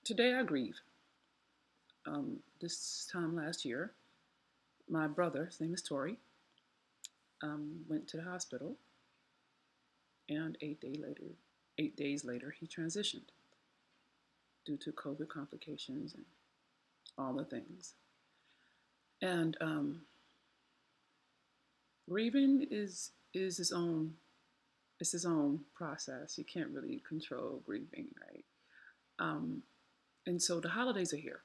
Today I grieve. This time last year, my brother, his name is Tori, went to the hospital, and 8 days later, he transitioned due to COVID complications and all the things. And grieving is his own. It's his own process. You can't really control grieving, right? And so the holidays are here.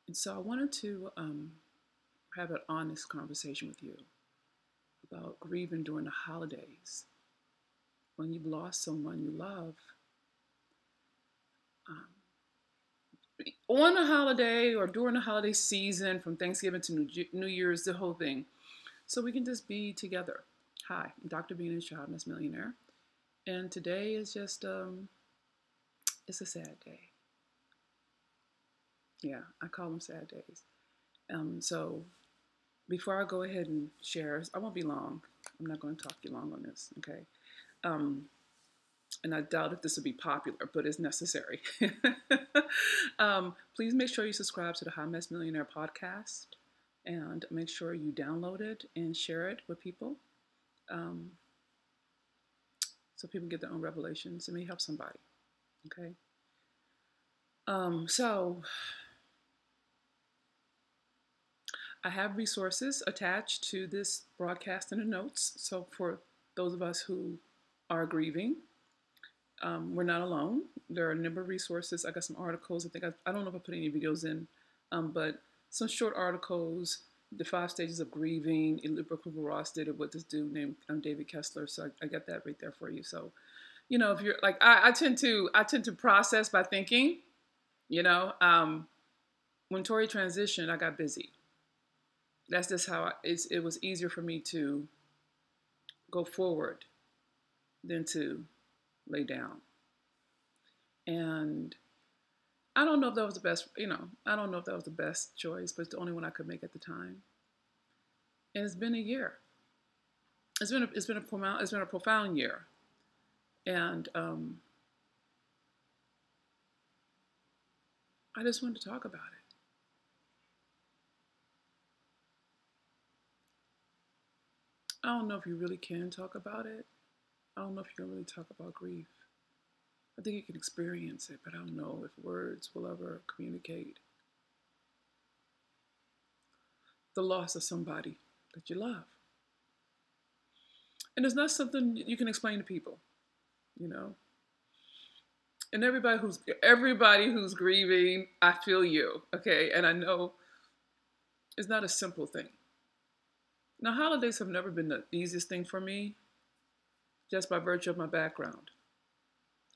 And so I wanted to have an honest conversation with you about grieving during the holidays. When you've lost someone you love, on a holiday or during the holiday season, from Thanksgiving to New Year's, the whole thing. So we can just be together. Hi, I'm Dr. Venus, your Alchemist Millionaire. And today is just, it's a sad day. Yeah, I call them sad days. So before I go ahead and share, I won't be long. I'm not going to talk you long on this, okay? And I doubt if this will be popular, but it's necessary. Please make sure you subscribe to the Alchemist Millionaire podcast, and make sure you download it and share it with people, so people get their own revelations. It may help somebody, okay? So I have resources attached to this broadcast in the notes. So for those of us who are grieving, we're not alone. There are a number of resources. I got some articles. I don't know if I put any videos in, but some short articles, the 5 stages of grieving. Ilibra Kubler-Ross did it with this dude named David Kessler. So I got that right there for you. So, you know, if you're like, I tend to process by thinking, you know, when Tori transitioned, I got busy. That's just how it was easier for me to go forward than to lay down. And I don't know if that was the best, I don't know if that was the best choice, but it's the only one I could make at the time. And it's been a year. It's been a profound year. And I just wanted to talk about it. I don't know if you really can talk about it. I don't know if you can really talk about grief. I think you can experience it, but I don't know if words will ever communicate the loss of somebody that you love. And it's not something you can explain to people, you know. And everybody who's grieving, I feel you, okay? And I know it's not a simple thing. Now, holidays have never been the easiest thing for me, just by virtue of my background.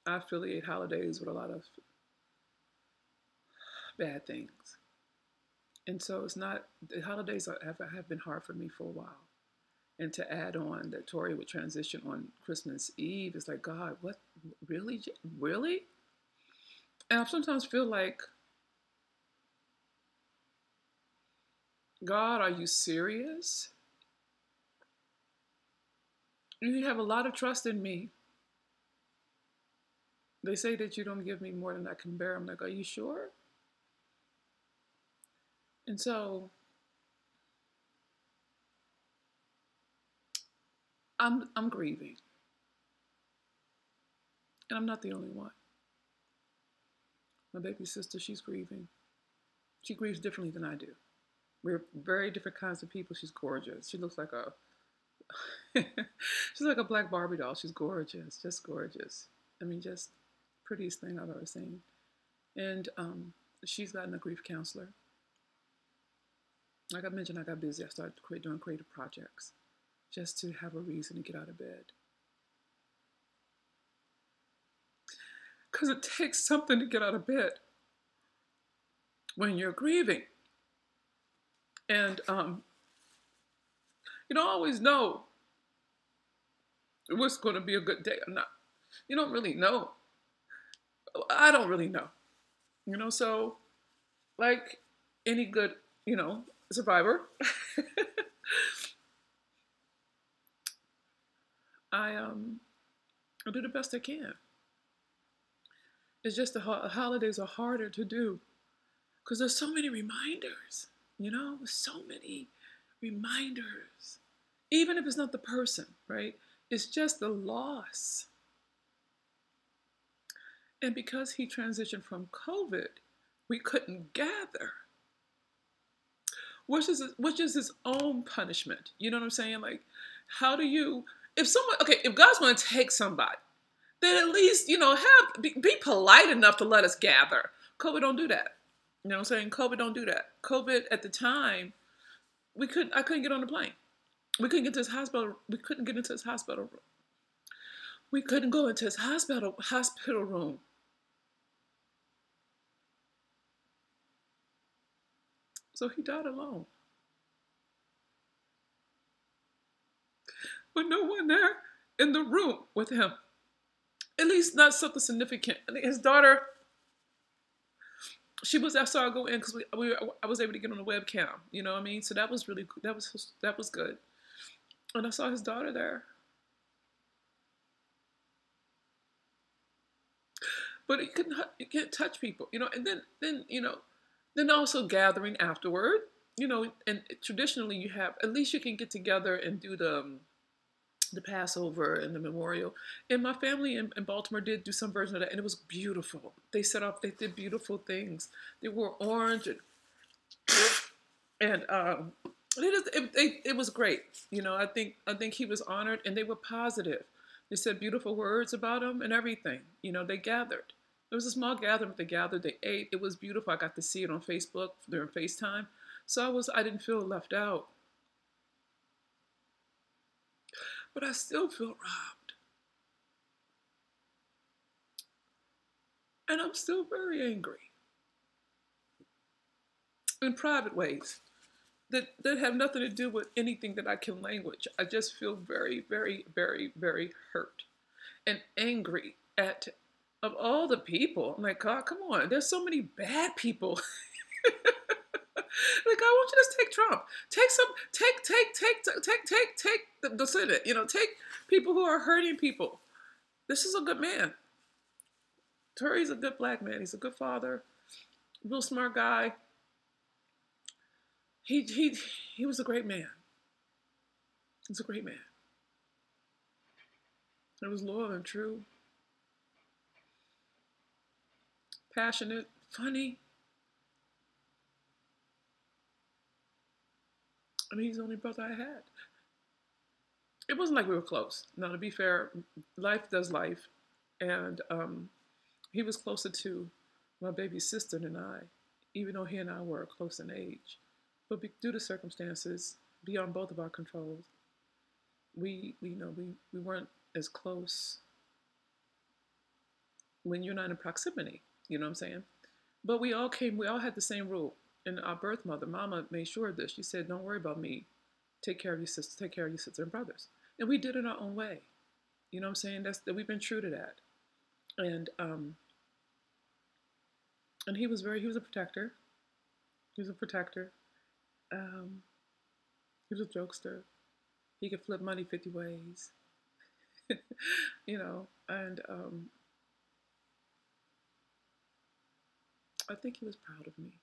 I affiliate holidays with a lot of bad things. And so the holidays have been hard for me for a while. And to add on that Tori would transition on Christmas Eve, it's like, God, what, really? Really? And I sometimes feel like, God, are you serious? You have a lot of trust in me. They say that you don't give me more than I can bear. I'm like, are you sure? And so I'm grieving. And I'm not the only one. My baby sister, she's grieving. She grieves differently than I do. We're very different kinds of people. She's gorgeous. She looks like she's like a black Barbie doll. She's gorgeous, just gorgeous. I mean, just prettiest thing I've ever seen. And she's gotten a grief counselor. Like I mentioned, I got busy. I started doing creative projects just to have a reason to get out of bed. Because it takes something to get out of bed when you're grieving. And you don't always know what's going to be a good day or not. You don't really know. I don't really know. So like any good, survivor, I do the best I can. It's just the holidays are harder to do because there's so many reminders, so many reminders. Even if it's not the person, right? It's just the loss. And because he transitioned from COVID, we couldn't gather, which is his own punishment. You know what I'm saying? Like, how do you, if God's going to take somebody, then at least, be polite enough to let us gather. COVID don't do that. You know what I'm saying? COVID don't do that. COVID at the time, I couldn't get on the plane. We couldn't get to his hospital. We couldn't get into his hospital room. We couldn't go into his hospital room. So he died alone. With no one there in the room with him. At least not something significant. I think his daughter, I saw her go in because I was able to get on the webcam. You know what I mean? So that was really, that was good. And I saw his daughter there. But you can't touch people, and then also gathering afterward, and traditionally you have, at least you can get together and do the Passover and the memorial. And my family in Baltimore did do some version of that, and it was beautiful. They did beautiful things. They wore orange and it was great. I think he was honored, and they were positive. They said beautiful words about him and everything. They gathered. There was a small gathering, but they gathered, they ate. It was beautiful. I got to see it on Facebook during FaceTime. So I didn't feel left out. But I still feel robbed. And I'm still very angry. In private ways that have nothing to do with anything that I can language. I just feel very, very, very, very hurt and angry of all the people. I'm like, God, come on. There's so many bad people. Like, I want you to take Trump. Take the Senate. Take people who are hurting people. This is a good man. Terry's a good black man. He's a good father. Real smart guy. He was a great man. He's a great man. He was loyal and true. Passionate, funny. I mean, he's the only brother I had. It wasn't like we were close. Now, to be fair, life does life. And he was closer to my baby sister than I, even though he and I were close in age. But due to circumstances beyond both of our controls, we weren't as close when you're not in proximity. You know what I'm saying? But we all had the same rule. And our birth mother, Mama, made sure of this. She said, don't worry about me. Take care of your sister. Take care of your sister and brothers. And we did it our own way. You know what I'm saying? We've been true to that. And he was a protector. He was a protector. He was a jokester. He could flip money 50 ways. And I think he was proud of me.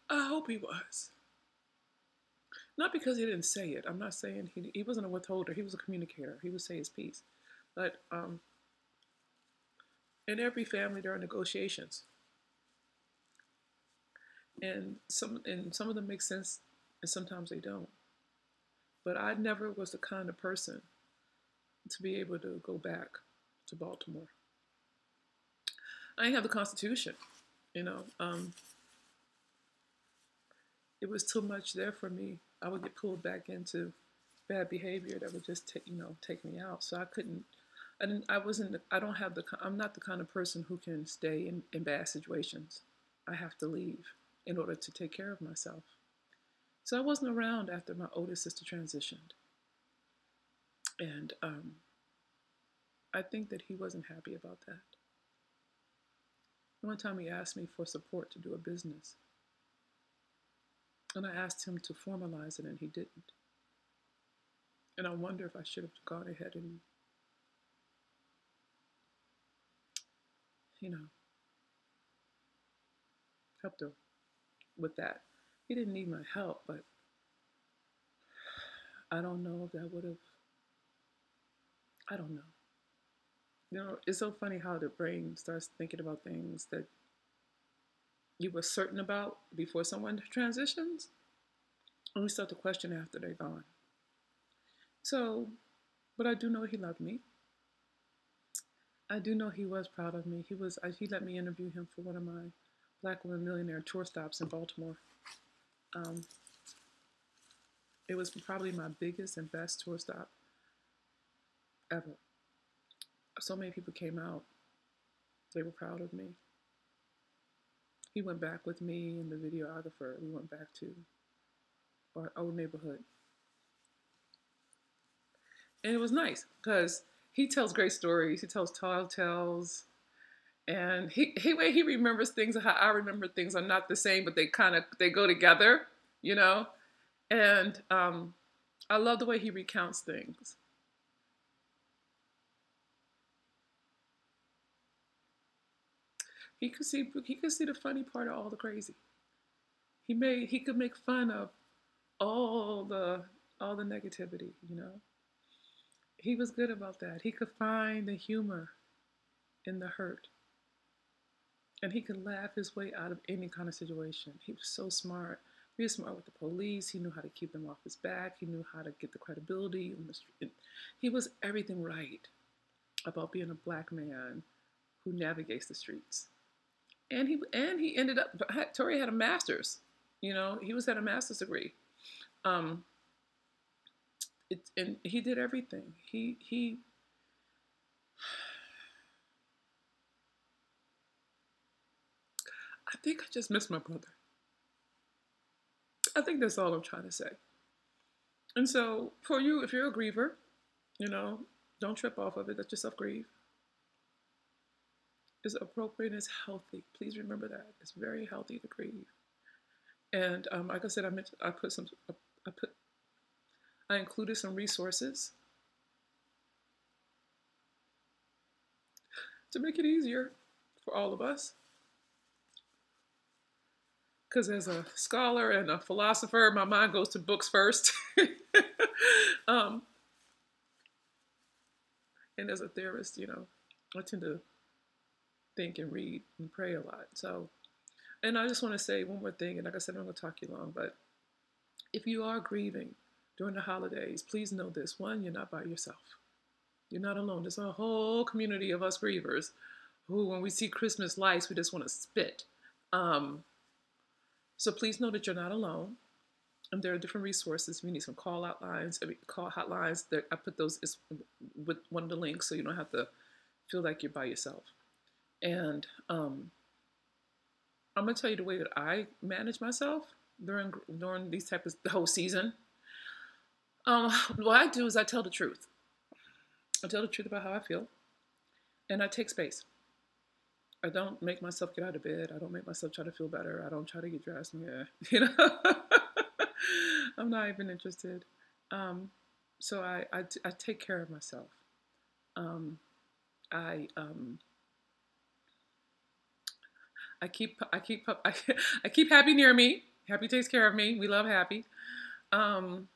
I hope he was. Not because he didn't say it. I'm not saying he wasn't a withholder. He was a communicator. He would say his piece. But in every family, there are negotiations. And some of them make sense, and sometimes they don't. But I never was the kind of person to be able to go back to Baltimore. I didn't have the Constitution, It was too much there for me. I would get pulled back into bad behavior that would just take me out. So I'm not the kind of person who can stay in bad situations. I have to leave in order to take care of myself. So I wasn't around after my oldest sister transitioned. And I think that he wasn't happy about that. One time he asked me for support to do a business. And I asked him to formalize it, and he didn't. And I wonder if I should have gone ahead and, you know, helped her with that. He didn't need my help, but I don't know if that would have, I don't know. You know, it's so funny how the brain starts thinking about things that you were certain about before someone transitions, and we start to question after they're gone. So, but I do know he loved me. I do know he was proud of me. He let me interview him for one of my Black Woman Millionaire tour stops in Baltimore. It was probably my biggest and best tour stop ever. So many people came out. They were proud of me. He went back with me and the videographer. We went back to our old neighborhood. And it was nice because he tells great stories. He tells tall tales. And way he remembers things, how I remember things are not the same, but they go together, you know? And I love the way he recounts things. He could see the funny part of all the crazy. He could make fun of all the negativity, you know. He was good about that. He could find the humor in the hurt. And he could laugh his way out of any kind of situation. He was so smart. He was smart with the police. He knew how to keep them off his back. He knew how to get the credibility on the street. He was everything right about being a Black man who navigates the streets. And he ended up, Tori had a master's, you know, he had a master's degree. And he did everything. I think I just miss my brother. I think that's all I'm trying to say. And so for you, if you're a griever, you know, don't trip off of it. Let yourself grieve. It's appropriate and it's healthy. Please remember that. It's very healthy to grieve. And like I said, I included some resources to make it easier for all of us. Because as a scholar and a philosopher, my mind goes to books first. And as a theorist, you know, I tend to think and read and pray a lot. So, and I just want to say one more thing, and like I said, I'm not going to talk you long, but if you are grieving during the holidays, please know this. One, you're not by yourself. You're not alone. There's a whole community of us grievers who, when we see Christmas lights, we just want to spit. So please know that you're not alone. And there are different resources. We need some call hotlines. I put those with one of the links so you don't have to feel like you're by yourself. And I'm going to tell you the way that I manage myself during these the whole season. What I do is I tell the truth. I tell the truth about how I feel. And I take space. I don't make myself get out of bed. I don't make myself try to feel better. I don't try to get dressed. Yeah, you know, I'm not even interested. So I take care of myself. I keep Happy near me. Happy takes care of me. We love Happy. And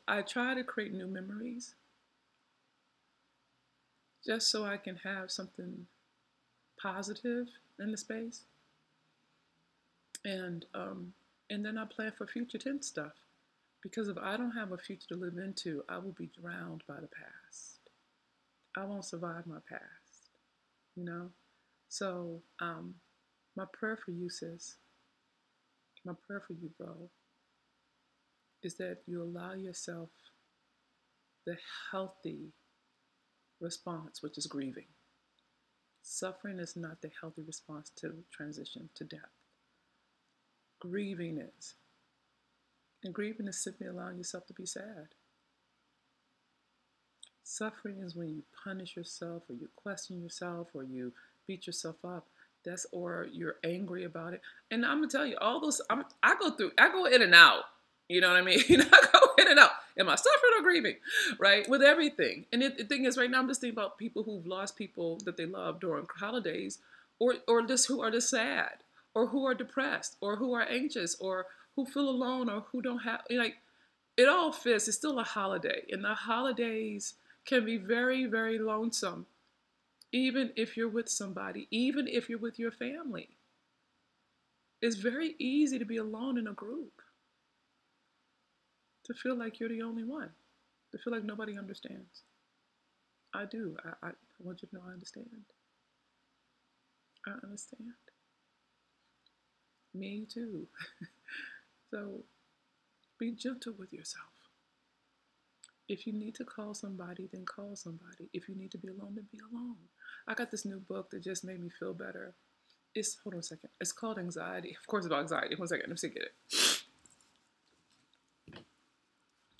I try to create new memories just so I can have something positive in the space. And then I plan for future tense stuff. Because if I don't have a future to live into, I will be drowned by the past. I won't survive my past, you know? So my prayer for you, sis, my prayer for you, bro, is that you allow yourself the healthy response, which is grieving. Suffering is not the healthy response to transition, to death. Grieving is. And grieving is simply allowing yourself to be sad. Suffering is when you punish yourself, or you question yourself, or you beat yourself up. Or you're angry about it. And I'm gonna tell you, all those I go in and out. You know what I mean? I go in and out. Am I suffering or grieving? Right? With everything. And the thing is, right now, I'm just thinking about people who've lost people that they love during holidays, or just who are just sad, or who are depressed, or who are anxious, or who feel alone, or who don't have, like, it all fits. It's still a holiday. And the holidays can be very, very lonesome, even if you're with somebody, even if you're with your family. It's very easy to be alone in a group, to feel like you're the only one, to feel like nobody understands. I do. I want you to know I understand. I understand. Me too. So be gentle with yourself. If you need to call somebody, then call somebody. If you need to be alone, then be alone. I got this new book that just made me feel better. Hold on a second. It's called Anxiety. Of course, it's about anxiety. 1 second. Let me see, get it.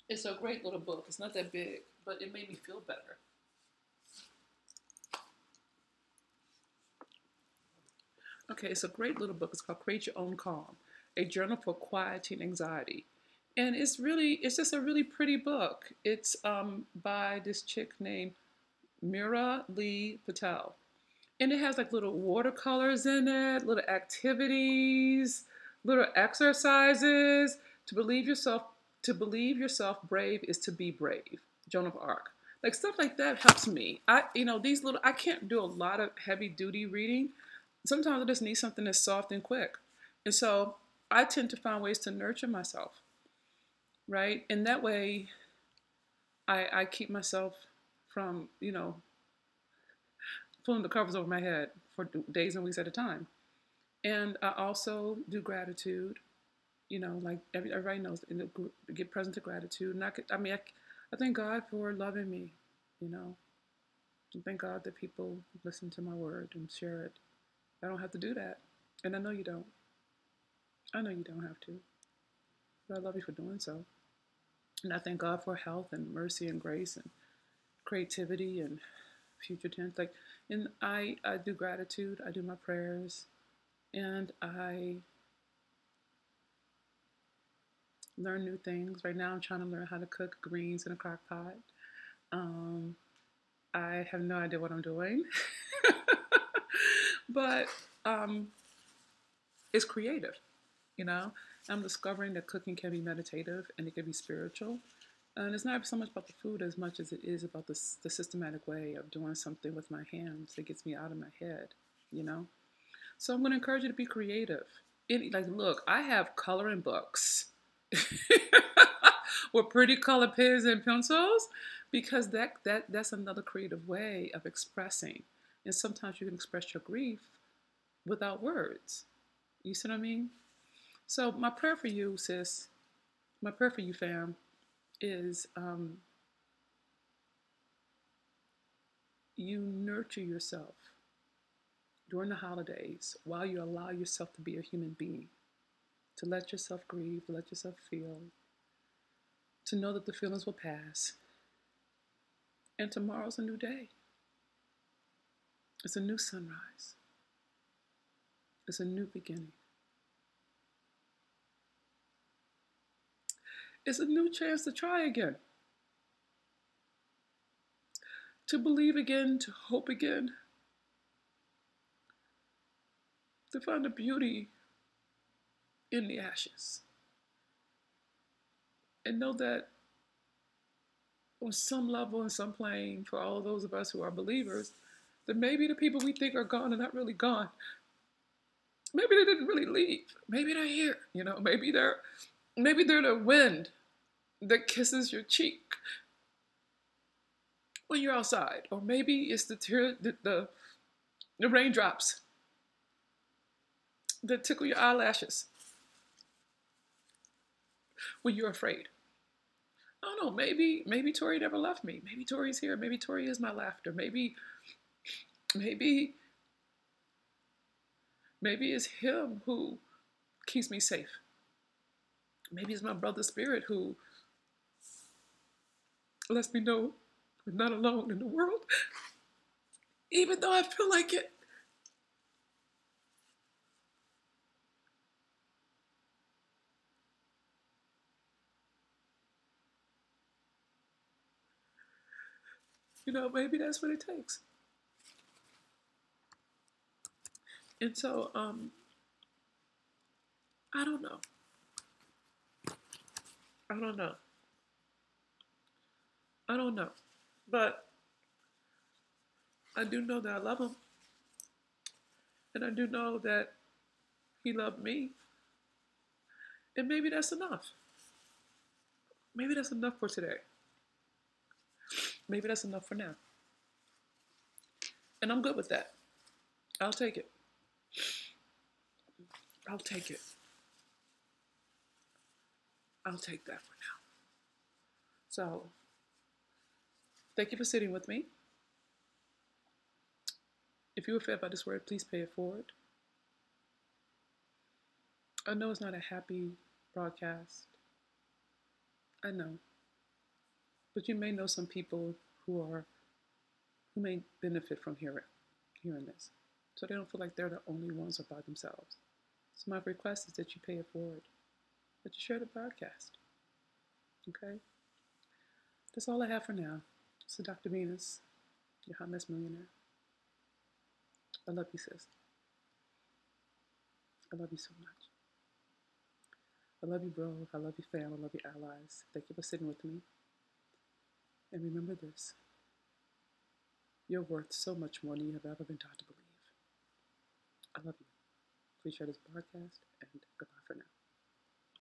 It's a great little book. It's not that big, but it made me feel better. Okay, it's a great little book. It's called Create Your Own Calm, a journal for quieting anxiety. And it's just a really pretty book. It's by this chick named Mira Lee Patel. And it has like little watercolors in it, little activities, little exercises. To believe yourself brave is to be brave. Joan of Arc. Like stuff like that helps me. I can't do a lot of heavy duty reading. Sometimes I just need something that's soft and quick. And so I tend to find ways to nurture myself, right? And that way I keep myself from, pulling the covers over my head for days and weeks at a time. And I also do gratitude, like everybody knows, get present to gratitude. And I thank God for loving me, and thank God that people listen to my word and share it. I don't have to do that. And I know you don't. I know you don't have to. But I love you for doing so. And I thank God for health and mercy and grace and creativity and future tense. And I do gratitude. I do my prayers. And I learn new things. Right now I'm trying to learn how to cook greens in a crock pot. I have no idea what I'm doing. But it's creative, I'm discovering that cooking can be meditative and it can be spiritual. And it's not so much about the food as much as it is about the systematic way of doing something with my hands that gets me out of my head, So I'm going to encourage you to be creative. Look, I have coloring books with pretty color pens and pencils, because that's another creative way of expressing. And sometimes you can express your grief without words. You see what I mean? So my prayer for you, sis, my prayer for you, fam, is you nurture yourself during the holidays while you allow yourself to be a human being, to let yourself grieve, to let yourself feel, to know that the feelings will pass. And tomorrow's a new day. It's a new sunrise. It's a new beginning. It's a new chance to try again, to believe again, to hope again, to find the beauty in the ashes. And know that on some level and some plane, for all of those of us who are believers, that maybe the people we think are gone are not really gone. Maybe they didn't really leave. Maybe they're here. Maybe they're the wind that kisses your cheek when you're outside. Or maybe it's the raindrops that tickle your eyelashes when you're afraid. I don't know, maybe Tori never left me. Maybe Tori's here. Maybe Tori is my laughter. Maybe it's him who keeps me safe. Maybe it's my brother's spirit who lets me know I'm not alone in the world, even though I feel like it. Maybe that's what it takes. And so, I don't know. I don't know. I don't know. But I do know that I love him. And I do know that he loved me. And maybe that's enough. Maybe that's enough for today. Maybe that's enough for now. And I'm good with that. I'll take it. I'll take it. I'll take that for now. So, thank you for sitting with me. If you were fed by this word, please pay it forward. I know it's not a happy broadcast. I know. But you may know some people who may benefit from hearing this. So they don't feel like they're the only ones or by themselves. So my request is that you pay it forward, that you share the broadcast. Okay? That's all I have for now. So Dr. Venus, your hot mess millionaire. I love you, sis. I love you so much. I love you, bro. I love you, fam. I love you, allies. Thank you for sitting with me. And remember this. You're worth so much more than you have ever been taught to believe. I love you. Please share this podcast, and goodbye for now.